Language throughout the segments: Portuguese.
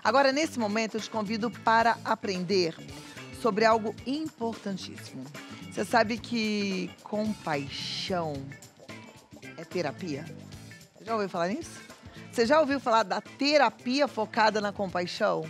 Agora, nesse momento, eu te convido para aprender sobre algo importantíssimo. Você sabe que compaixão é terapia? Você já ouviu falar nisso? Você já ouviu falar da terapia focada na compaixão?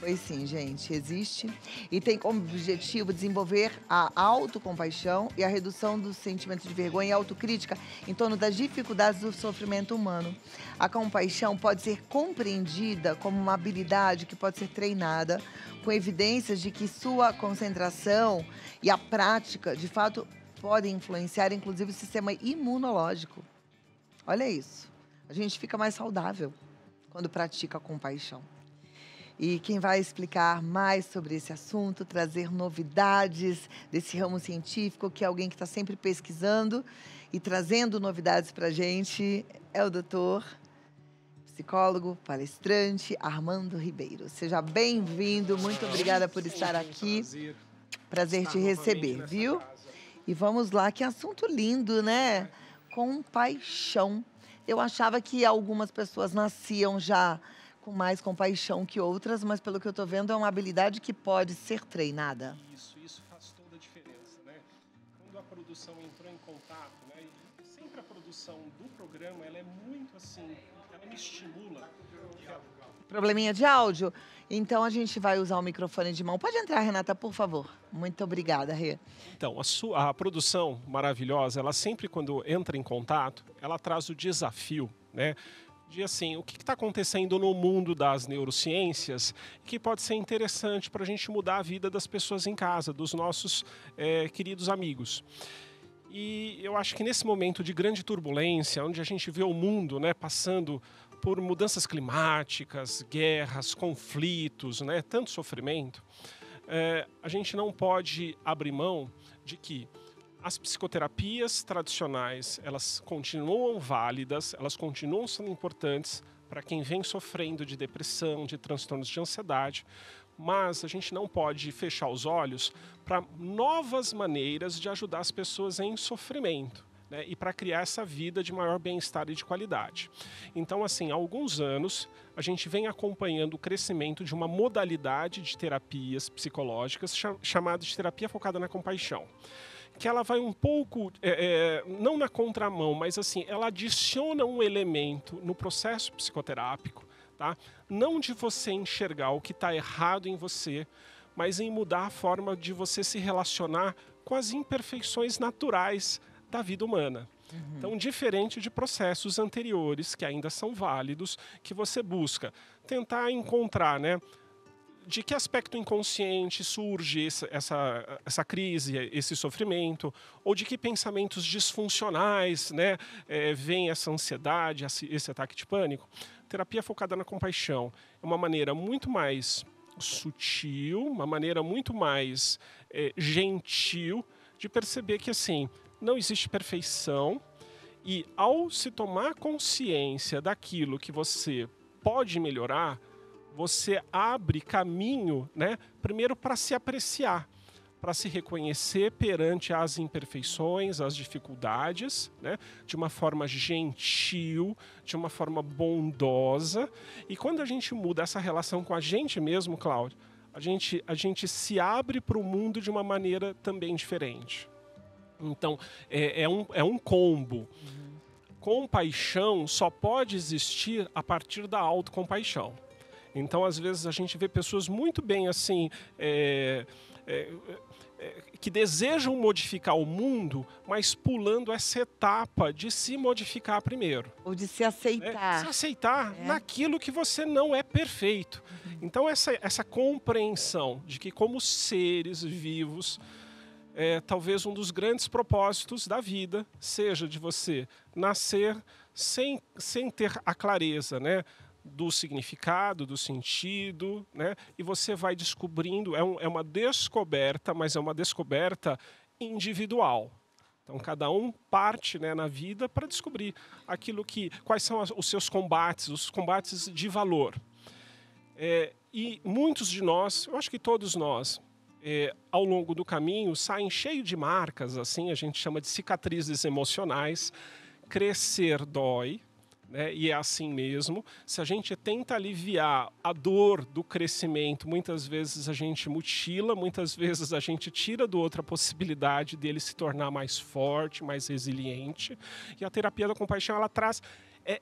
Pois sim, gente, existe e tem como objetivo desenvolver a autocompaixão e a redução do sentimento de vergonha e autocrítica em torno das dificuldades do sofrimento humano. A compaixão pode ser compreendida como uma habilidade que pode ser treinada, com evidências de que sua concentração e a prática, de fato, podem influenciar, inclusive, o sistema imunológico. Olha isso. A gente fica mais saudável quando pratica a compaixão. E quem vai explicar mais sobre esse assunto, trazer novidades desse ramo científico, que é alguém que está sempre pesquisando e trazendo novidades para a gente, é o doutor, psicólogo, palestrante, Armando Ribeiro. Seja bem-vindo, muito obrigada por estar aqui. Prazer te receber, viu? E vamos lá, que assunto lindo, né? Compaixão. Eu achava que algumas pessoas nasciam já com mais compaixão que outras, mas pelo que eu estou vendo é uma habilidade que pode ser treinada. Isso faz toda a diferença, né? Quando a produção entrou em contato, né? E sempre a produção do programa, ela é muito assim, ela me estimula. Probleminha de áudio? Então a gente vai usar o microfone de mão. Pode entrar, Renata, por favor. Muito obrigada, Rê. Então, a produção maravilhosa, ela sempre quando entra em contato, ela traz o desafio, né? De assim, o que está acontecendo no mundo das neurociências que pode ser interessante para a gente mudar a vida das pessoas em casa, dos nossos queridos amigos. E eu acho que nesse momento de grande turbulência, onde a gente vê o mundo, né, passando por mudanças climáticas, guerras, conflitos, né, tanto sofrimento, a gente não pode abrir mão de que as psicoterapias tradicionais, elas continuam válidas, elas continuam sendo importantes para quem vem sofrendo de depressão, de transtornos de ansiedade, mas a gente não pode fechar os olhos para novas maneiras de ajudar as pessoas em sofrimento, né, e para criar essa vida de maior bem-estar e de qualidade. Então, assim, há alguns anos, a gente vem acompanhando o crescimento de uma modalidade de terapias psicológicas chamada de terapia focada na compaixão, que ela vai um pouco, não na contramão, mas assim, ela adiciona um elemento no processo psicoterápico, tá? Não de você enxergar o que está errado em você, mas em mudar a forma de você se relacionar com as imperfeições naturais da vida humana. Então, diferente de processos anteriores, que ainda são válidos, que você busca tentar encontrar, né? De que aspecto inconsciente surge essa crise, esse sofrimento, ou de que pensamentos disfuncionais, né, vem essa ansiedade, esse ataque de pânico. Terapia focada na compaixão é uma maneira muito mais sutil, uma maneira muito mais gentil de perceber que assim, não existe perfeição e ao se tomar consciência daquilo que você pode melhorar, você abre caminho, né, primeiro para se apreciar, para se reconhecer perante as imperfeições, as dificuldades, né, de uma forma gentil, de uma forma bondosa. E quando a gente muda essa relação com a gente mesmo, Cláudio, a gente se abre para o mundo de uma maneira também diferente. Então, é um combo. Compaixão só pode existir a partir da autocompaixão. Então, às vezes, a gente vê pessoas muito bem assim, que desejam modificar o mundo, mas pulando essa etapa de se modificar primeiro. Ou de se aceitar. Se aceitar naquilo que você não é perfeito. Então, essa compreensão de que como seres vivos, talvez um dos grandes propósitos da vida seja de você nascer sem ter a clareza, né, do significado, do sentido, né? E você vai descobrindo, é uma descoberta, mas é uma descoberta individual. Então, cada um parte, né, na vida para descobrir quais são os seus combates, os combates de valor. E muitos de nós, eu acho que todos nós, ao longo do caminho, saem cheios de marcas, assim, a gente chama de cicatrizes emocionais. Crescer dói, né? E é assim mesmo. Se a gente tenta aliviar a dor do crescimento, muitas vezes a gente mutila, muitas vezes a gente tira do outro a possibilidade dele se tornar mais forte, mais resiliente. E a terapia da compaixão, ela traz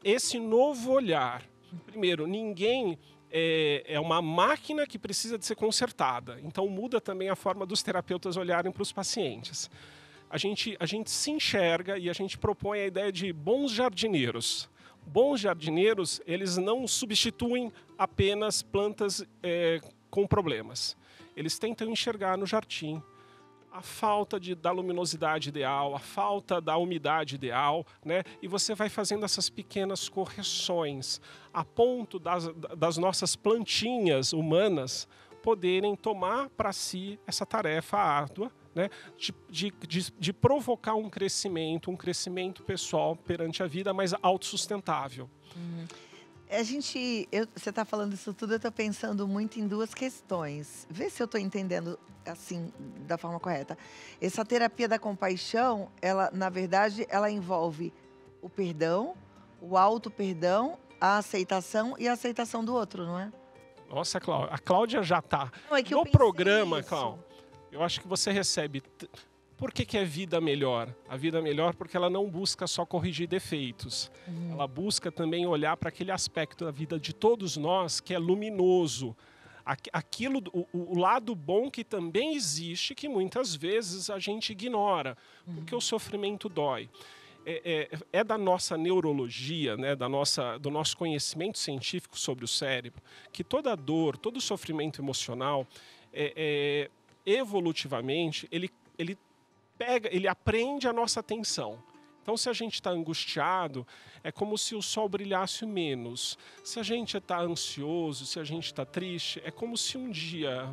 esse novo olhar. Primeiro, ninguém é uma máquina que precisa de ser consertada. Então muda também a forma dos terapeutas olharem para os pacientes. A gente se enxerga e a gente propõe a ideia de bons jardineiros. Bons jardineiros, eles não substituem apenas plantas com problemas. Eles tentam enxergar no jardim a falta da luminosidade ideal, a falta da umidade ideal, né? E você vai fazendo essas pequenas correções a ponto das nossas plantinhas humanas poderem tomar para si essa tarefa árdua, né, de provocar um crescimento pessoal perante a vida, mais autossustentável. Você está falando isso tudo, eu estou pensando muito em duas questões. Vê se eu estou entendendo assim, da forma correta. Essa terapia da compaixão, ela, na verdade, ela envolve o perdão, o auto-perdão, a aceitação e a aceitação do outro, não é? Nossa, Cláudia, a Cláudia já está no programa, Cláudia. Eu acho que você recebe... Por que é vida melhor? A vida melhor porque ela não busca só corrigir defeitos. Ela busca também olhar para aquele aspecto da vida de todos nós que é luminoso. Aquilo, o lado bom que também existe, que muitas vezes a gente ignora, porque o sofrimento dói. É da nossa neurologia, né, do nosso conhecimento científico sobre o cérebro, que toda dor, todo sofrimento emocional, evolutivamente, ele aprende a nossa atenção. Então, se a gente está angustiado, é como se o sol brilhasse menos. Se a gente está ansioso, se a gente está triste, é como se um dia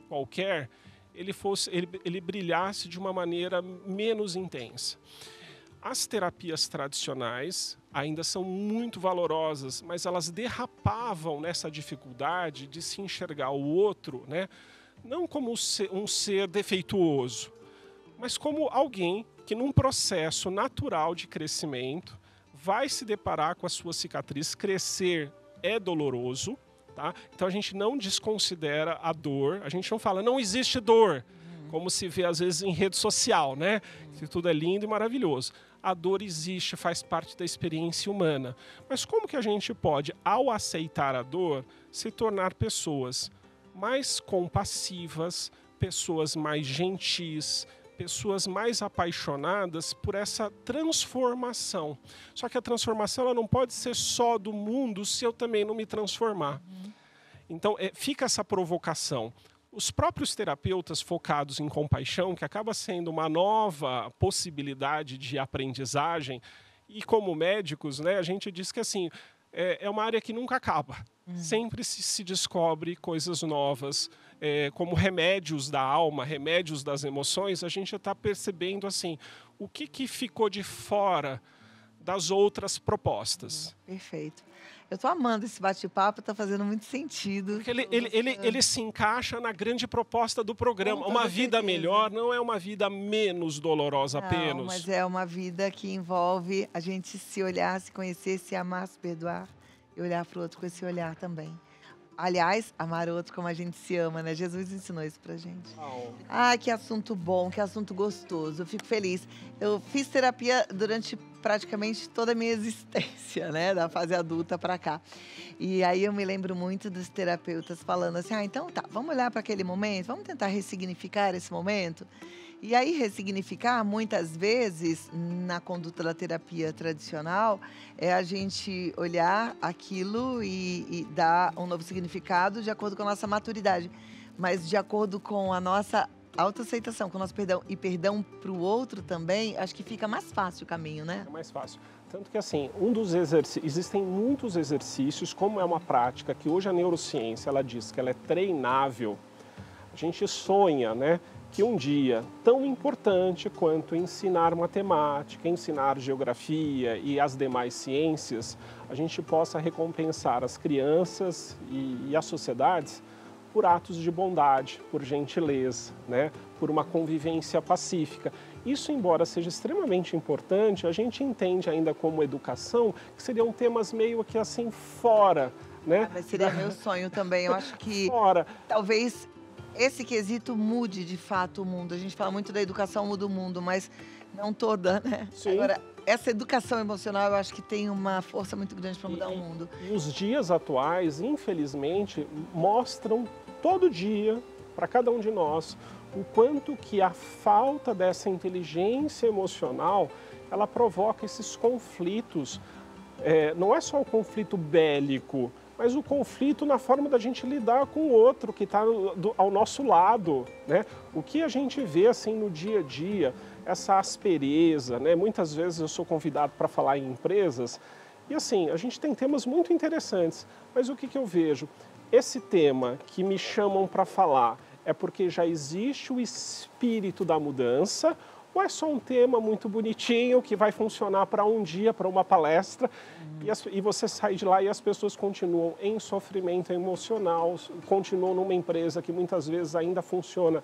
qualquer ele brilhasse de uma maneira menos intensa. As terapias tradicionais ainda são muito valorosas, mas elas derrapavam nessa dificuldade de se enxergar o outro, né, não como um ser defeituoso, mas como alguém que num processo natural de crescimento vai se deparar com a sua cicatriz. Crescer é doloroso, tá? Então a gente não desconsidera a dor, a gente não fala não existe dor, como se vê às vezes em rede social, né? Que tudo é lindo e maravilhoso. A dor existe, faz parte da experiência humana. Mas como que a gente pode, ao aceitar a dor, se tornar pessoas mais compassivas, pessoas mais gentis, pessoas mais apaixonadas por essa transformação. Só que a transformação ela não pode ser só do mundo se eu também não me transformar. Então, fica essa provocação. Os próprios terapeutas focados em compaixão, que acaba sendo uma nova possibilidade de aprendizagem, e como médicos, né, a gente diz que assim, é uma área que nunca acaba. Sempre se descobre coisas novas, como remédios da alma, remédios das emoções. A gente está percebendo assim, o que ficou de fora das outras propostas. Perfeito. Eu estou amando esse bate-papo, está fazendo muito sentido. Porque ele se encaixa na grande proposta do programa. Uma vida melhor não é uma vida menos dolorosa apenas. Não, mas é uma vida que envolve a gente se olhar, se conhecer, se amar, se perdoar e olhar para o outro com esse olhar também. Aliás, amar o outro como a gente se ama, né? Jesus ensinou isso pra gente. Ah, que assunto bom, que assunto gostoso. Eu fico feliz. Eu fiz terapia durante praticamente toda a minha existência, né? Da fase adulta pra cá. E aí eu me lembro muito dos terapeutas falando assim, então tá, vamos olhar para aquele momento, vamos tentar ressignificar esse momento. E aí, ressignificar, muitas vezes, na conduta da terapia tradicional, é a gente olhar aquilo e dar um novo significado de acordo com a nossa maturidade. Mas de acordo com a nossa autoaceitação, com o nosso perdão e perdão para o outro também, acho que fica mais fácil o caminho, né? É mais fácil. Tanto que, assim, existem muitos exercícios, como é uma prática que hoje a neurociência, ela diz que ela é treinável. A gente sonha, né? Que um dia tão importante quanto ensinar matemática, ensinar geografia e as demais ciências, a gente possa recompensar as crianças e as sociedades por atos de bondade, por gentileza, né? Por uma convivência pacífica. Isso, embora seja extremamente importante, a gente entende ainda como educação que seriam temas meio que assim fora, né? Mas seria meu sonho também. Eu acho que Fora. talvez esse quesito mude de fato o mundo. A gente fala muito da educação muda o mundo, mas não toda, né? Sim. Agora, essa educação emocional eu acho que tem uma força muito grande para mudar o mundo. E os dias atuais, infelizmente, mostram todo dia, para cada um de nós, o quanto que a falta dessa inteligência emocional, ela provoca esses conflitos. Não é só o conflito bélico, mas o conflito na forma da gente lidar com o outro que está ao nosso lado, né? O que a gente vê assim no dia a dia, essa aspereza, né? Muitas vezes eu sou convidado para falar em empresas e assim, a gente tem temas muito interessantes, mas o que eu vejo? Esse tema que me chamam para falar é porque já existe o espírito da mudança, ou é só um tema muito bonitinho que vai funcionar para um dia, para uma palestra, e você sai de lá e as pessoas continuam em sofrimento emocional, continuam numa empresa que muitas vezes ainda funciona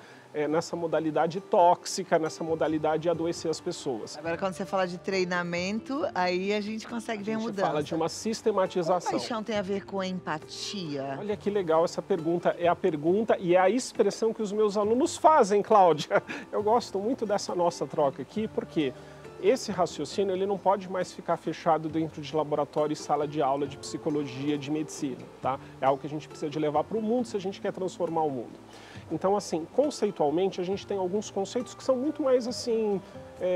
nessa modalidade tóxica, nessa modalidade de adoecer as pessoas. Agora, quando você fala de treinamento, aí a gente consegue ver a mudança. Fala de uma sistematização. Compaixão tem a ver com empatia? Olha que legal essa pergunta. É a pergunta e é a expressão que os meus alunos fazem, Cláudia. Eu gosto muito dessa nossa troca aqui, porque esse raciocínio ele não pode mais ficar fechado dentro de laboratório e sala de aula de psicologia, de medicina, tá? É algo que a gente precisa de levar para o mundo se a gente quer transformar o mundo. Então, assim, conceitualmente, a gente tem alguns conceitos que são muito mais, assim,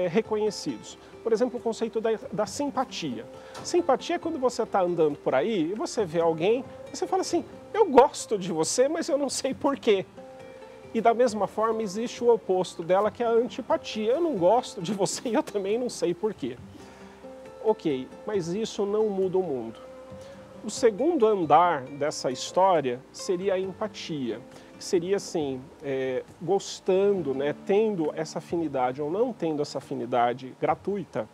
reconhecidos. Por exemplo, o conceito da simpatia. Simpatia é quando você está andando por aí e você vê alguém e você fala assim, eu gosto de você, mas eu não sei por quê. E da mesma forma existe o oposto dela, que é a antipatia. Eu não gosto de você e eu também não sei por quê. Ok, mas isso não muda o mundo. O segundo andar dessa história seria a empatia. Que seria assim, gostando, né, tendo essa afinidade ou não tendo essa afinidade gratuita,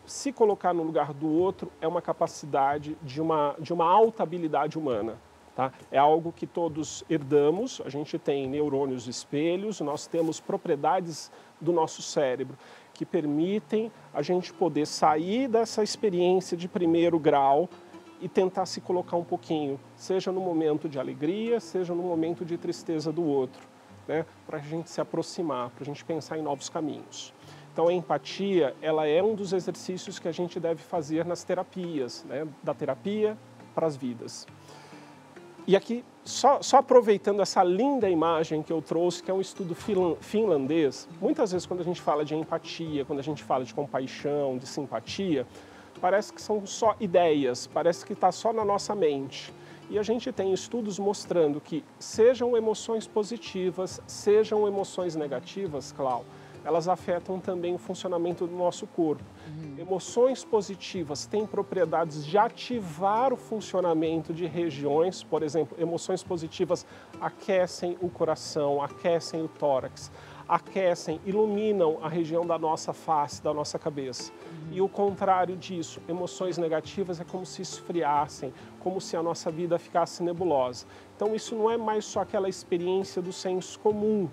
se colocar no lugar do outro é uma capacidade de uma alta habilidade humana. Tá? É algo que todos herdamos, a gente tem neurônios espelhos, nós temos propriedades do nosso cérebro que permitem a gente poder sair dessa experiência de primeiro grau e tentar se colocar um pouquinho, seja no momento de alegria, seja no momento de tristeza do outro, né? Para a gente se aproximar, para a gente pensar em novos caminhos. Então a empatia, ela é um dos exercícios que a gente deve fazer nas terapias, né? Da terapia para as vidas. E aqui, só aproveitando essa linda imagem que eu trouxe, que é um estudo finlandês, muitas vezes quando a gente fala de empatia, quando a gente fala de compaixão, de simpatia, parece que são só ideias, parece que está só na nossa mente. E a gente tem estudos mostrando que sejam emoções positivas, sejam emoções negativas, Clau, elas afetam também o funcionamento do nosso corpo. Emoções positivas têm propriedades de ativar o funcionamento de regiões, por exemplo, emoções positivas aquecem o coração, aquecem o tórax, aquecem, iluminam a região da nossa face, da nossa cabeça. E o contrário disso, emoções negativas é como se esfriassem, como se a nossa vida ficasse nebulosa. Então isso não é mais só aquela experiência do senso comum.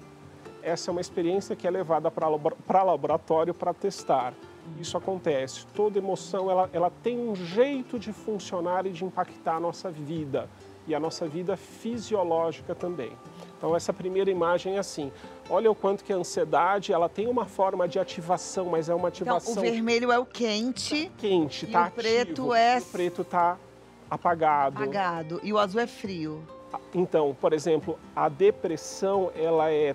Essa é uma experiência que é levada para laboratório para testar. Isso acontece. Toda emoção ela tem um jeito de funcionar e de impactar a nossa vida. E a nossa vida fisiológica também. Então essa primeira imagem é assim. Olha o quanto que a ansiedade ela tem uma forma de ativação, mas é uma ativação... Então o vermelho é o quente. Quente, e tá o preto ativo. é... O preto tá apagado. Apagado. E o azul é frio. Então, por exemplo, a depressão ela é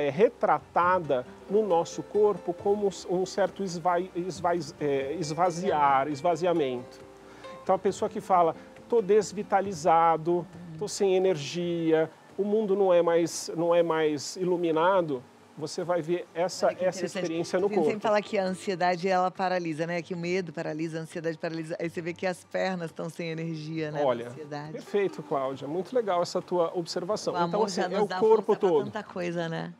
retratada no nosso corpo como um certo esvaziamento. Então a pessoa que fala, estou desvitalizado, estou sem energia, o mundo não é mais iluminado, você vai ver essa experiência no corpo. A gente sempre fala que a ansiedade, ela paralisa, né? Que o medo paralisa, a ansiedade paralisa. Aí você vê que as pernas estão sem energia, né? Olha, perfeito, Cláudia. Muito legal essa tua observação. Então, assim, é o corpo todo. Tanta coisa, né?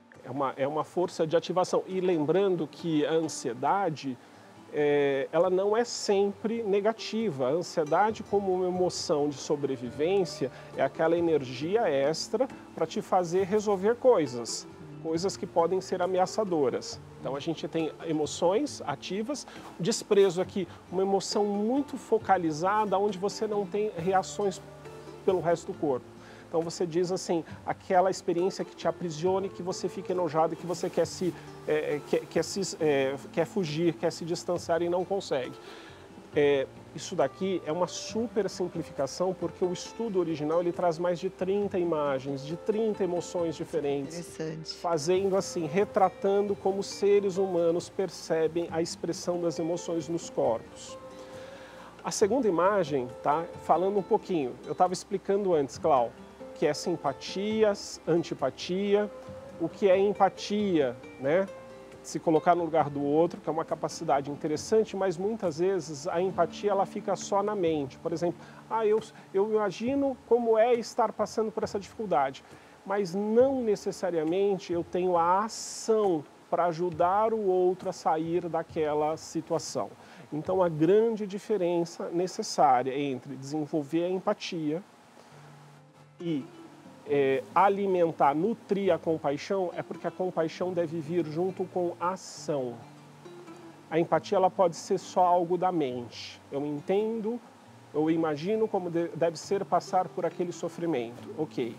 É uma força de ativação. E lembrando que a ansiedade, ela não é sempre negativa. A ansiedade, como uma emoção de sobrevivência, é aquela energia extra para te fazer resolver coisas. coisas que podem ser ameaçadoras. Então a gente tem emoções ativas, desprezo aqui, uma emoção muito focalizada, onde você não tem reações pelo resto do corpo. Então você diz assim, aquela experiência que te aprisione, que você fica enojado, que você quer fugir, quer se distanciar e não consegue. Isso daqui é uma super simplificação, porque o estudo original ele traz mais de 30 imagens, de 30 emoções diferentes. Interessante. Fazendo assim, retratando como os seres humanos percebem a expressão das emoções nos corpos. A segunda imagem, tá? Falando um pouquinho, eu estava explicando antes, Clau, que é simpatia, antipatia, o que é empatia, né? Se colocar no lugar do outro, que é uma capacidade interessante, mas muitas vezes a empatia ela fica só na mente. Por exemplo, eu imagino como é estar passando por essa dificuldade, mas não necessariamente eu tenho a ação para ajudar o outro a sair daquela situação. Então, a grande diferença necessária entre desenvolver a empatia e alimentar, nutrir a compaixão, é porque a compaixão deve vir junto com a ação. A empatia ela pode ser só algo da mente. Eu entendo, eu imagino como deve ser passar por aquele sofrimento. Ok,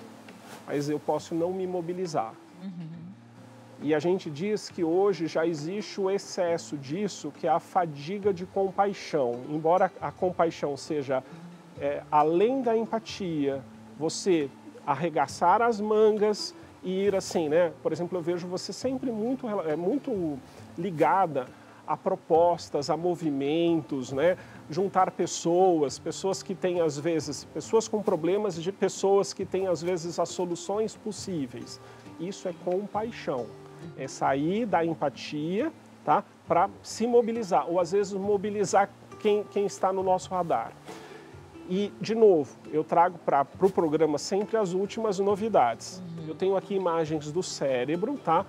mas eu posso não me mobilizar. E a gente diz que hoje já existe o excesso disso, que é a fadiga de compaixão. Embora a compaixão seja além da empatia, você arregaçar as mangas e ir assim, né? Por exemplo, eu vejo você sempre muito ligada a propostas, a movimentos, né? Juntar pessoas que têm às vezes, pessoas com problemas de pessoas que têm às vezes as soluções possíveis. Isso é compaixão, é sair da empatia, tá? Para se mobilizar, ou às vezes mobilizar quem está no nosso radar. E, de novo, eu trago para o programa sempre as últimas novidades. Eu tenho aqui imagens do cérebro, tá?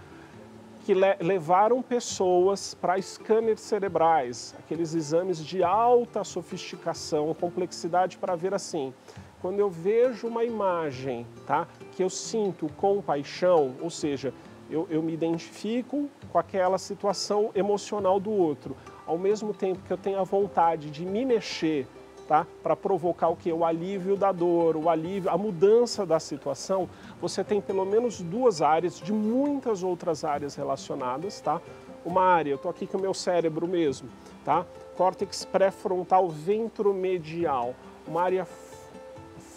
Que levaram pessoas para scanners cerebrais, aqueles exames de alta sofisticação, complexidade, para ver assim. Quando eu vejo uma imagem, tá? Que eu sinto compaixão, ou seja, eu me identifico com aquela situação emocional do outro, ao mesmo tempo que eu tenho a vontade de me mexer, tá? Para provocar o quê? O alívio da dor, o alívio, a mudança da situação, você tem pelo menos duas áreas, de muitas outras áreas relacionadas, tá? Uma área, eu estou aqui com o meu cérebro mesmo, tá? Córtex pré-frontal ventromedial, uma área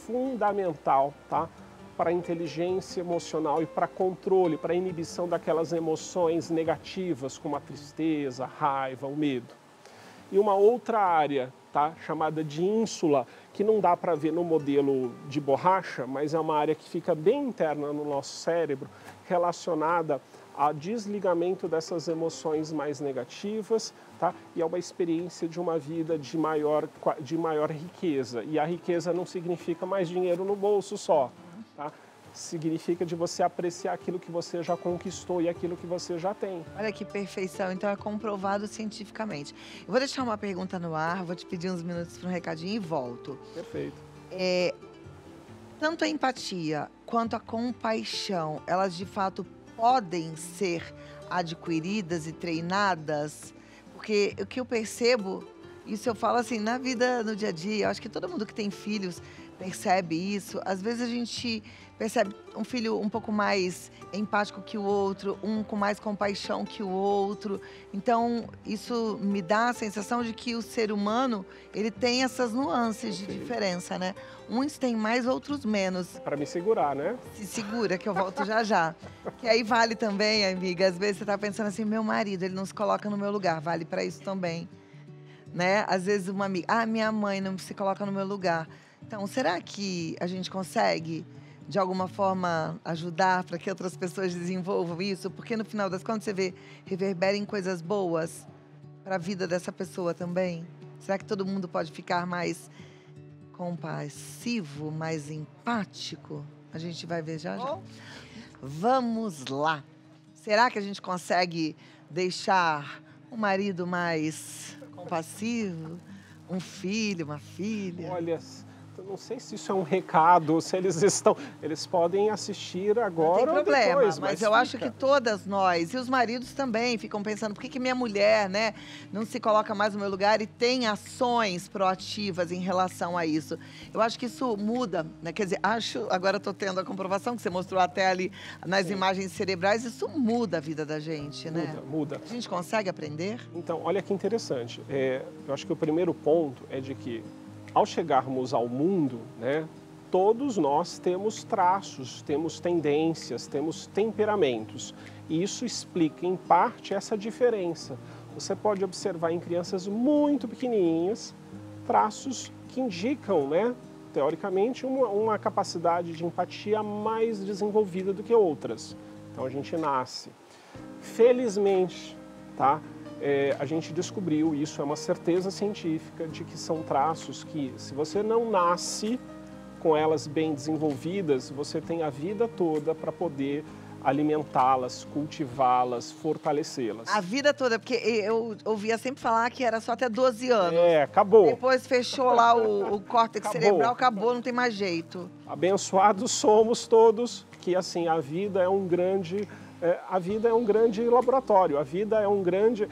fundamental, tá? Para a inteligência emocional e para controle, para a inibição daquelas emoções negativas, como a tristeza, a raiva, o medo. E uma outra área, tá, chamada de ínsula, que não dá para ver no modelo de borracha, mas é uma área que fica bem interna no nosso cérebro, relacionada ao desligamento dessas emoções mais negativas, tá? E é uma experiência de uma vida de maior riqueza. E a riqueza não significa mais dinheiro no bolso só, tá? Significa de você apreciar aquilo que você já conquistou e aquilo que você já tem. Olha que perfeição, então é comprovado cientificamente. Eu vou deixar uma pergunta no ar, vou te pedir uns minutos para um recadinho e volto. Perfeito. Tanto a empatia quanto a compaixão, elas de fato podem ser adquiridas e treinadas? Porque o que eu percebo, isso eu falo assim, na vida, no dia a dia, eu acho que todo mundo que tem filhos percebe isso. Às vezes a gente percebe um filho um pouco mais empático que o outro, um com mais compaixão que o outro. Então, isso me dá a sensação de que o ser humano, ele tem essas nuances de diferença, né? Uns têm mais, outros menos. Para me segurar, né? Se segura, que eu volto já já. Que aí vale também, amiga, às vezes você tá pensando assim, meu marido, ele não se coloca no meu lugar, vale para isso também. Né? Às vezes uma amiga, minha mãe não se coloca no meu lugar. Então, será que a gente consegue, de alguma forma, ajudar para que outras pessoas desenvolvam isso? Porque, no final das contas, você vê, reverbera em coisas boas para a vida dessa pessoa também. Será que todo mundo pode ficar mais compassivo, mais empático? A gente vai ver já já. Vamos lá. Será que a gente consegue deixar o marido mais compassivo? Um filho, uma filha? Olha, Não sei se isso é um recado, se eles podem assistir agora. Não tem problema, depois, mas eu acho que todas nós, e os maridos também, ficam pensando, por que minha mulher, né, não se coloca mais no meu lugar e tem ações proativas em relação a isso? Eu acho que isso muda, né? Quer dizer, agora estou tendo a comprovação que você mostrou até ali nas imagens cerebrais, isso muda a vida da gente, né? Muda. A gente consegue aprender? Então, olha que interessante. Eu acho que o primeiro ponto é de que, ao chegarmos ao mundo, né, todos nós temos traços, temos tendências, temos temperamentos. E isso explica, em parte, essa diferença. Você pode observar em crianças muito pequenininhas traços que indicam, né, teoricamente, uma capacidade de empatia mais desenvolvida do que outras. Então, a gente nasce. Felizmente, tá? A gente descobriu, isso é uma certeza científica, de que são traços que, se você não nasce com elas bem desenvolvidas, você tem a vida toda para poder alimentá-las, cultivá-las, fortalecê-las. A vida toda, porque eu ouvia sempre falar que era só até 12 anos. Acabou. Depois fechou lá o córtex cerebral, acabou, não tem mais jeito. Abençoados somos todos, que assim, a vida é um grande laboratório, a vida é um grande...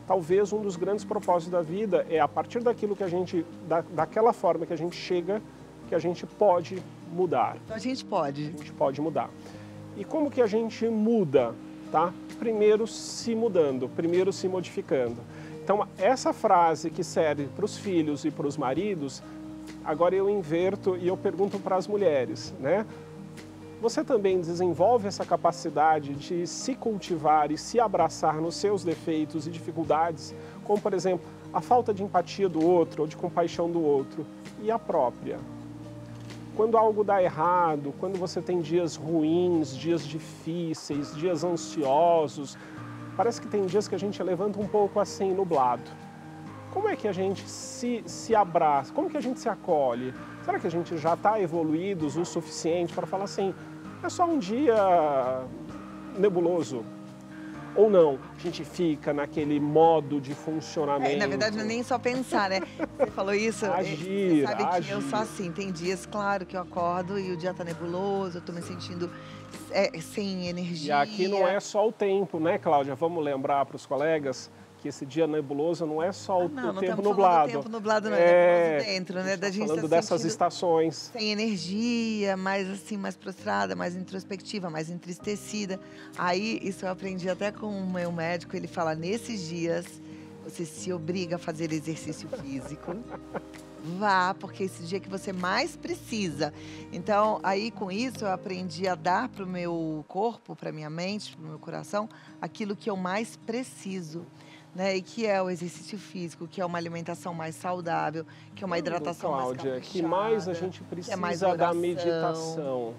talvez um dos grandes propósitos da vida é, a partir daquilo que a gente... daquela forma que a gente chega, que a gente pode mudar. Então a gente pode. A gente pode mudar. E como que a gente muda, tá? Primeiro se mudando, primeiro se modificando. Então, essa frase que serve para os filhos e para os maridos, agora eu inverto e eu pergunto para as mulheres, né? Você também desenvolve essa capacidade de se cultivar e se abraçar nos seus defeitos e dificuldades, como, por exemplo, a falta de empatia do outro ou de compaixão do outro, e a própria. Quando algo dá errado, quando você tem dias ruins, dias difíceis, dias ansiosos, parece que tem dias que a gente levanta um pouco assim, nublado. Como é que a gente se abraça? Como que a gente se acolhe? Será que a gente já está evoluídos o suficiente para falar assim, é só um dia nebuloso? Ou não, a gente fica naquele modo de funcionamento. Na verdade, não é nem só pensar, né? Você falou isso, agir, você sabe que eu sou assim, tem dias, claro, que eu acordo e o dia tá nebuloso, eu tô me sentindo sem energia. E aqui não é só o tempo, né, Cláudia? Vamos lembrar para os colegas que esse dia nebuloso não é só o tempo nublado. O tempo nublado não é nebuloso dentro, né? Da gente falando dessas estações. Sem energia, mais assim, mais prostrada, mais introspectiva, mais entristecida. Aí, isso eu aprendi até com o meu médico, ele fala, nesses dias, você se obriga a fazer exercício físico. Vá, porque esse dia que você mais precisa. Então, aí com isso, eu aprendi a dar para o meu corpo, para minha mente, para o meu coração, aquilo que eu mais preciso. Né? E que é o exercício físico, que é uma alimentação mais saudável, que é uma hidratação Cláudia, mais que mais a gente precisa da meditação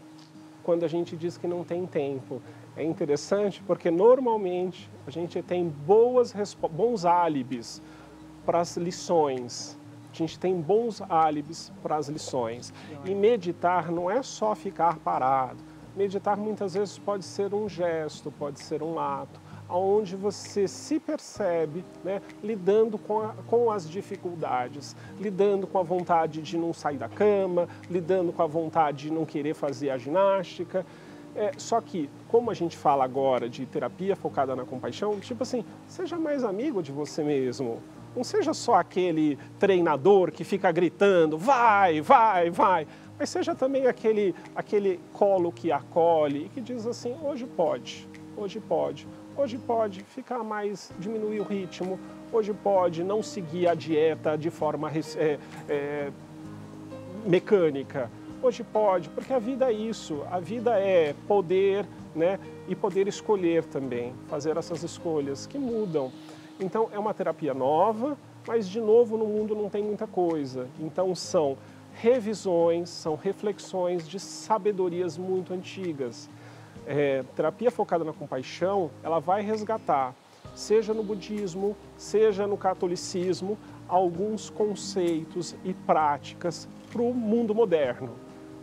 quando a gente diz que não tem tempo. É interessante porque normalmente a gente tem bons álibis para as lições. A gente tem bons álibis para as lições. E meditar não é só ficar parado. Meditar muitas vezes pode ser um gesto, pode ser um ato, onde você se percebe, né, lidando com as dificuldades, lidando com a vontade de não sair da cama, lidando com a vontade de não querer fazer a ginástica. Só que, como a gente fala agora de terapia focada na compaixão, tipo assim, seja mais amigo de você mesmo. Não seja só aquele treinador que fica gritando, vai, vai, vai. Mas seja também aquele colo que acolhe e que diz assim, hoje pode, hoje pode. Hoje pode ficar mais, diminuir o ritmo, hoje pode não seguir a dieta de forma mecânica, hoje pode, porque a vida é isso, a vida é poder, né, e poder escolher também, fazer essas escolhas que mudam. Então é uma terapia nova, mas de novo no mundo não tem muita coisa, então são revisões, são reflexões de sabedorias muito antigas. Terapia focada na compaixão, ela vai resgatar, seja no budismo, seja no catolicismo, alguns conceitos e práticas para o mundo moderno.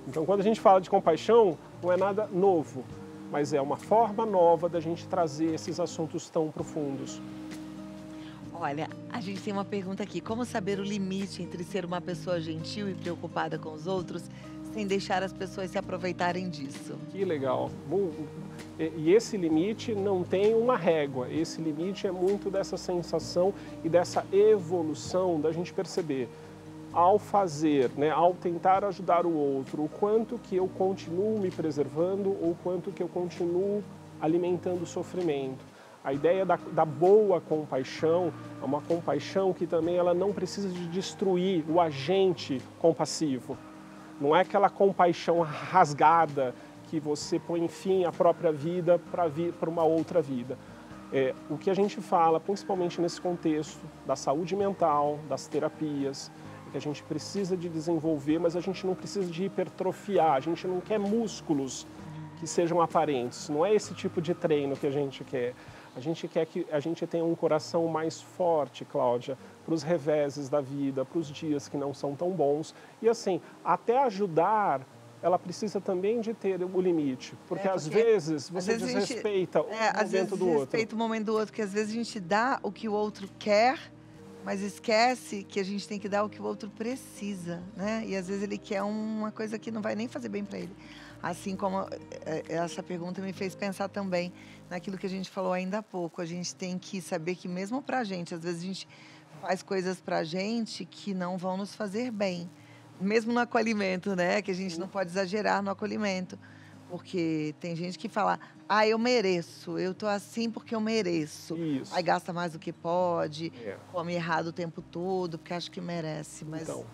Então, quando a gente fala de compaixão, não é nada novo, mas é uma forma nova da gente trazer esses assuntos tão profundos. Olha, A gente tem uma pergunta aqui. Como saber o limite entre ser uma pessoa gentil e preocupada com os outros, sem deixar as pessoas se aproveitarem disso? Que legal. E esse limite não tem uma régua. Esse limite é muito dessa sensação e dessa evolução da gente perceber ao fazer, né, ao tentar ajudar o outro, o quanto que eu continuo me preservando ou o quanto que eu continuo alimentando o sofrimento. A ideia da boa compaixão é uma compaixão que também ela não precisa de destruir o agente compassivo. Não é aquela compaixão rasgada que você põe fim à própria vida para uma outra vida. O que a gente fala, principalmente nesse contexto da saúde mental, das terapias, é que a gente precisa de desenvolver, mas a gente não precisa de hipertrofiar, a gente não quer músculos que sejam aparentes. Não é esse tipo de treino que a gente quer. A gente quer que a gente tenha um coração mais forte, Cláudia, para os reveses da vida, para os dias que não são tão bons. E assim, até ajudar, ela precisa também de ter o limite. Porque às vezes você desrespeita o momento do outro. Desrespeita o momento do outro, porque às vezes a gente dá o que o outro quer, mas esquece que a gente tem que dar o que o outro precisa, né? E às vezes ele quer uma coisa que não vai nem fazer bem para ele. Assim como essa pergunta me fez pensar também naquilo que a gente falou ainda há pouco. A gente tem que saber que mesmo pra gente, às vezes a gente faz coisas pra gente que não vão nos fazer bem. Mesmo no acolhimento, né? Que a gente não pode exagerar no acolhimento. Porque tem gente que fala, eu mereço, eu tô assim porque eu mereço. Isso. Aí gasta mais do que pode, come errado o tempo todo, porque acha que merece. Mas então,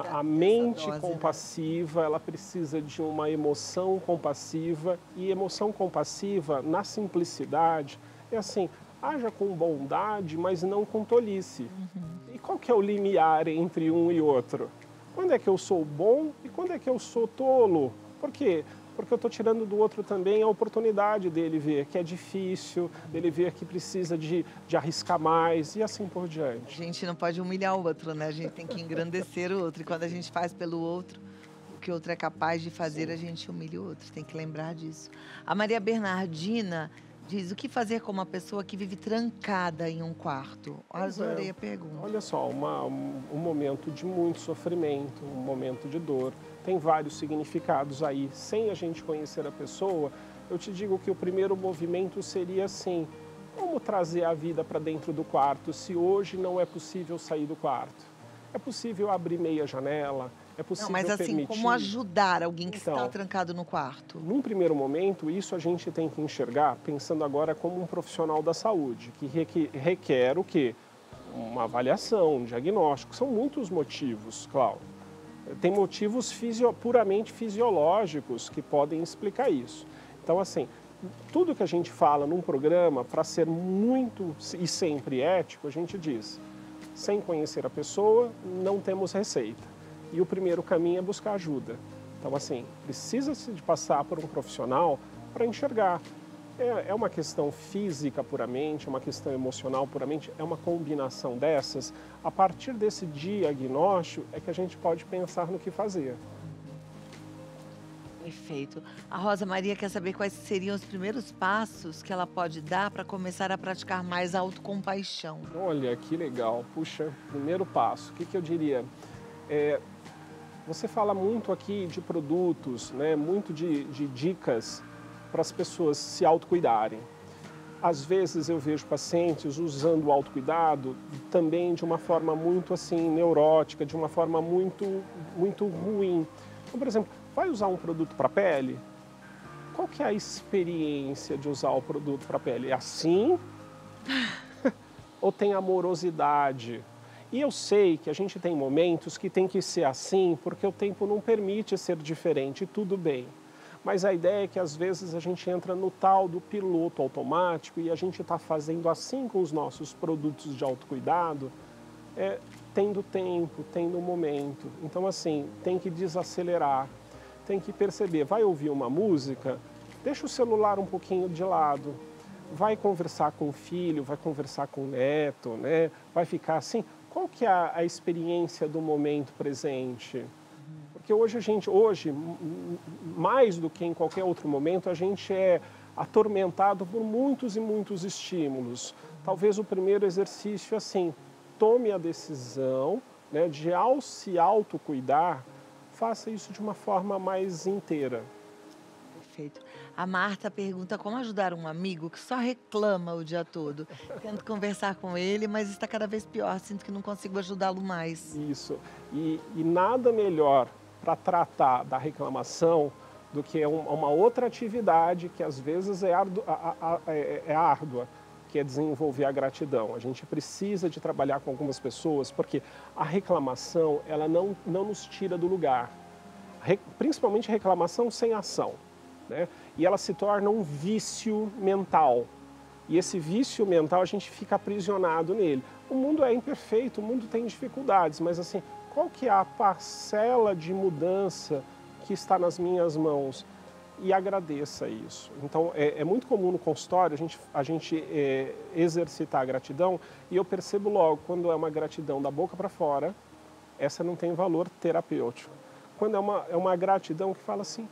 a mente dose, compassiva, ela precisa de uma emoção compassiva. E emoção compassiva, na simplicidade, é assim, haja com bondade, mas não com tolice. E qual que é o limiar entre um e outro? Quando é que eu sou bom e quando é que eu sou tolo? Por quê? Porque eu estou tirando do outro também a oportunidade dele ver que é difícil, dele ver que precisa de arriscar mais e assim por diante. A gente não pode humilhar o outro, né? A gente tem que engrandecer o outro. E quando a gente faz pelo outro, o que o outro é capaz de fazer, a gente humilha o outro. Tem que lembrar disso. A Maria Bernardina diz, o que fazer com uma pessoa que vive trancada em um quarto? Adorei a pergunta. Olha só, um momento de muito sofrimento, um momento de dor. Tem vários significados aí. Sem a gente conhecer a pessoa, eu te digo que o primeiro movimento seria assim, como trazer a vida para dentro do quarto se hoje não é possível sair do quarto? É possível abrir meia janela? É possível mas assim, permitir... como ajudar alguém que está trancado no quarto? Num primeiro momento, isso a gente tem que enxergar, pensando agora como um profissional da saúde, que requer o quê? Uma avaliação, um diagnóstico. São muitos motivos, Cláudio. Tem motivos puramente fisiológicos que podem explicar isso. Então, assim, tudo que a gente fala num programa, para ser muito e sempre ético, a gente diz, sem conhecer a pessoa, não temos receita. E o primeiro caminho é buscar ajuda. Então, assim, precisa-se de passar por um profissional para enxergar. É uma questão física puramente, é uma questão emocional puramente, é uma combinação dessas. A partir desse diagnóstico é que a gente pode pensar no que fazer. Perfeito. A Rosa Maria quer saber quais seriam os primeiros passos que ela pode dar para começar a praticar mais autocompaixão. Olha, que legal. Puxa, primeiro passo, o que eu diria? Você fala muito aqui de produtos, né? Muito de dicas para as pessoas se autocuidarem. Às vezes eu vejo pacientes usando o autocuidado também de uma forma muito assim neurótica, de uma forma muito ruim. Então, por exemplo, vai usar um produto para a pele? Qual que é a experiência de usar o produto para a pele? É assim? Ou tem amorosidade? E eu sei que a gente tem momentos que tem que ser assim porque o tempo não permite ser diferente, e tudo bem. Mas a ideia é que às vezes a gente entra no tal do piloto automático e a gente está fazendo assim com os nossos produtos de autocuidado, tendo tempo, tendo momento. Então assim, tem que desacelerar, tem que perceber, vai ouvir uma música, deixa o celular um pouquinho de lado, vai conversar com o filho, vai conversar com o neto, né? Vai ficar assim, qual que é a experiência do momento presente? Porque hoje, mais do que em qualquer outro momento, a gente é atormentado por muitos e muitos estímulos. Talvez o primeiro exercício, assim, tome a decisão, né, de ao se autocuidar, faça isso de uma forma mais inteira. Perfeito. A Marta pergunta como ajudar um amigo que só reclama o dia todo. Tento conversar com ele, mas está cada vez pior. Sinto que não consigo ajudá-lo mais. Isso. E nada melhor para tratar da reclamação do que uma outra atividade que às vezes é árdua, que é desenvolver a gratidão. A gente precisa de trabalhar com algumas pessoas, porque a reclamação, ela não nos tira do lugar. Principalmente reclamação sem ação, né? E ela se torna um vício mental. E esse vício mental, a gente fica aprisionado nele. O mundo é imperfeito, o mundo tem dificuldades, mas assim, qual que é a parcela de mudança que está nas minhas mãos? E agradeça isso. Então, é muito comum no consultório a gente exercitar a gratidão, e eu percebo logo, quando é uma gratidão da boca para fora, essa não tem valor terapêutico. Quando é uma gratidão que fala assim,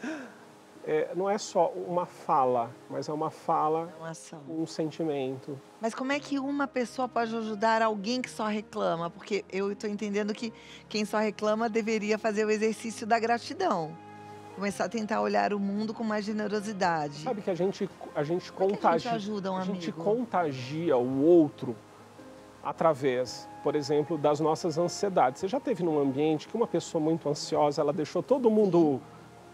não é só uma fala, mas é uma fala, É uma ação. um sentimento. Mas como é que uma pessoa pode ajudar alguém que só reclama? Porque eu estou entendendo que quem só reclama deveria fazer o exercício da gratidão. Começar a tentar olhar o mundo com mais generosidade. Sabe que a gente Como é que a gente contagia, ajuda um a gente amigo? contagia o outro através, por exemplo, das nossas ansiedades. Você já teve num ambiente que uma pessoa muito ansiosa, ela deixou todo mundo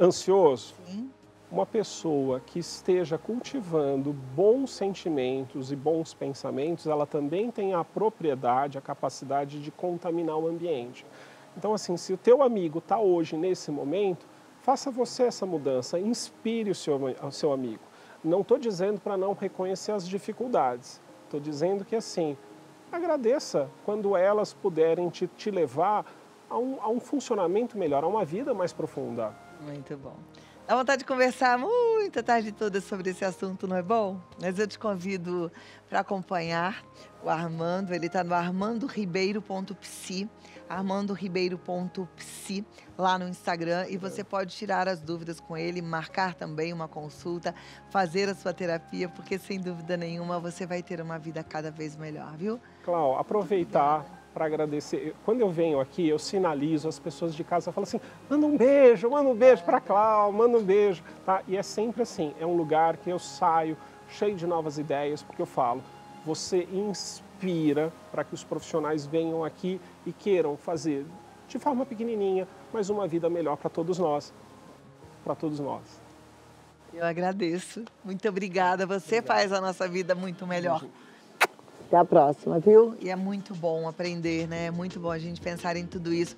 ansioso? Sim. Uma pessoa que esteja cultivando bons sentimentos e bons pensamentos, ela também tem a propriedade, a capacidade de contaminar o ambiente. Então, assim, se o teu amigo está hoje nesse momento, faça você essa mudança, inspire o seu amigo. Não estou dizendo para não reconhecer as dificuldades, estou dizendo que, assim, agradeça quando elas puderem te levar a um funcionamento melhor, a uma vida mais profunda. Muito bom. Dá vontade de conversar muita tarde toda sobre esse assunto, não é bom? Mas eu te convido para acompanhar o Armando. Ele está no armandoribeiro.psi, armandoribeiro.psi, lá no Instagram. E você pode tirar as dúvidas com ele, marcar também uma consulta, fazer a sua terapia, porque sem dúvida nenhuma você vai ter uma vida cada vez melhor, viu? Clau, aproveitar para agradecer. Quando eu venho aqui, eu sinalizo, as pessoas de casa falam assim, manda um beijo para Clau, manda um beijo. Tá? E é sempre assim, é um lugar que eu saio cheio de novas ideias, porque eu falo, você inspira para que os profissionais venham aqui e queiram fazer, de forma pequenininha, mas uma vida melhor para todos nós. Para todos nós. Eu agradeço. Muito obrigada. Você Obrigado. faz a nossa vida muito melhor. Até a próxima, viu? E é muito bom aprender, né? É muito bom a gente pensar em tudo isso.